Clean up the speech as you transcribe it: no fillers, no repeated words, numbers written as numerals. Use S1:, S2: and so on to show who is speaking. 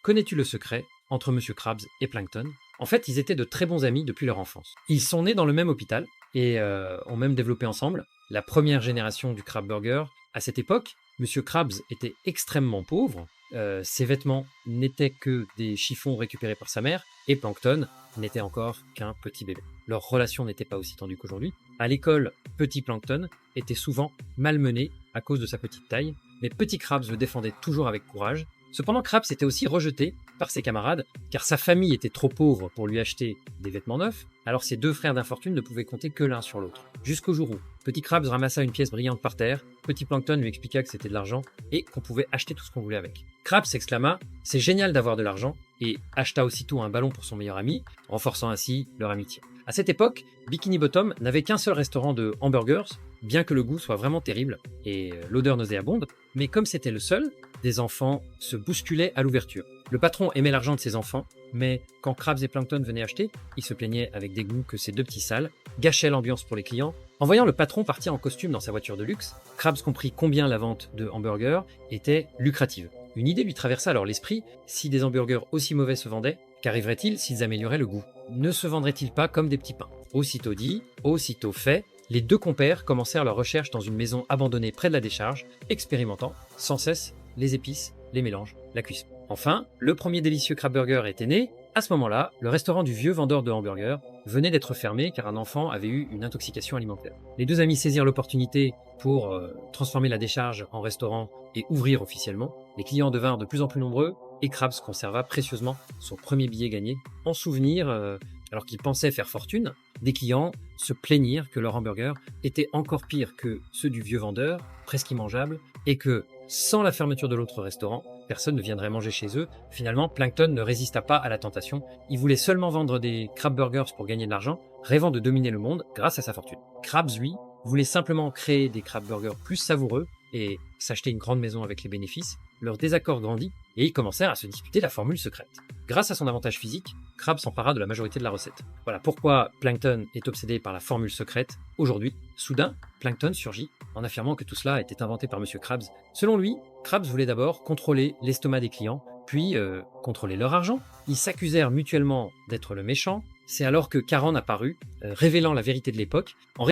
S1: Connais-tu le secret entre Monsieur Krabs et Plankton? En fait, ils étaient de très bons amis depuis leur enfance. Ils sont nés dans le même hôpital et ont même développé ensemble la première génération du Crab Burger. À cette époque, Monsieur Krabs était extrêmement pauvre. Ses vêtements n'étaient que des chiffons récupérés par sa mère et Plankton n'était encore qu'un petit bébé. Leur relation n'était pas aussi tendue qu'aujourd'hui. À l'école, Petit Plankton était souvent malmené à cause de sa petite taille, mais Petit Krabs le défendait toujours avec courage. Cependant, Krabs était aussi rejeté par ses camarades, car sa famille était trop pauvre pour lui acheter des vêtements neufs, alors ses deux frères d'infortune ne pouvaient compter que l'un sur l'autre. Jusqu'au jour où Petit Krabs ramassa une pièce brillante par terre, Petit Plankton lui expliqua que c'était de l'argent et qu'on pouvait acheter tout ce qu'on voulait avec. Krabs s'exclama « C'est génial d'avoir de l'argent » et acheta aussitôt un ballon pour son meilleur ami, renforçant ainsi leur amitié. À cette époque, Bikini Bottom n'avait qu'un seul restaurant de hamburgers, bien que le goût soit vraiment terrible et l'odeur nauséabonde, mais comme c'était le seul, des enfants se bousculaient à l'ouverture. Le patron aimait l'argent de ses enfants, mais quand Krabs et Plankton venaient acheter, il se plaignait avec dégoût que ces deux petits sales gâchaient l'ambiance pour les clients. En voyant le patron partir en costume dans sa voiture de luxe, Krabs comprit combien la vente de hamburgers était lucrative. Une idée lui traversa alors l'esprit: si des hamburgers aussi mauvais se vendaient, qu'arriverait-il s'ils amélioraient le goût? Ne se vendraient-ils pas comme des petits pains? Aussitôt dit, aussitôt fait, les deux compères commencèrent leur recherche dans une maison abandonnée près de la décharge, expérimentant sans cesse les épices, les mélanges, la cuisson. Enfin, le premier délicieux Crab Burger était né. À ce moment-là, le restaurant du vieux vendeur de hamburgers venait d'être fermé car un enfant avait eu une intoxication alimentaire. Les deux amis saisirent l'opportunité pour transformer la décharge en restaurant et ouvrir officiellement. Les clients devinrent de plus en plus nombreux et Krabs conserva précieusement son premier billet gagné. En souvenir, alors qu'il pensait faire fortune, des clients se plaignirent que leur hamburger était encore pire que ceux du vieux vendeur, presque immangeable, et que, sans la fermeture de l'autre restaurant, personne ne viendrait manger chez eux. Finalement, Plankton ne résista pas à la tentation. Il voulait seulement vendre des crab burgers pour gagner de l'argent, rêvant de dominer le monde grâce à sa fortune. Krabs, lui, voulait simplement créer des crab burgers plus savoureux et s'acheter une grande maison avec les bénéfices. Leur désaccord grandit et ils commencèrent à se disputer la formule secrète. Grâce à son avantage physique, Krabs s'empara de la majorité de la recette. Voilà pourquoi Plankton est obsédé par la formule secrète aujourd'hui. Soudain, Plankton surgit en affirmant que tout cela était inventé par Monsieur Krabs. Selon lui, Krabs voulait d'abord contrôler l'estomac des clients, puis contrôler leur argent. Ils s'accusèrent mutuellement d'être le méchant. C'est alors que Charon apparut, révélant la vérité de l'époque.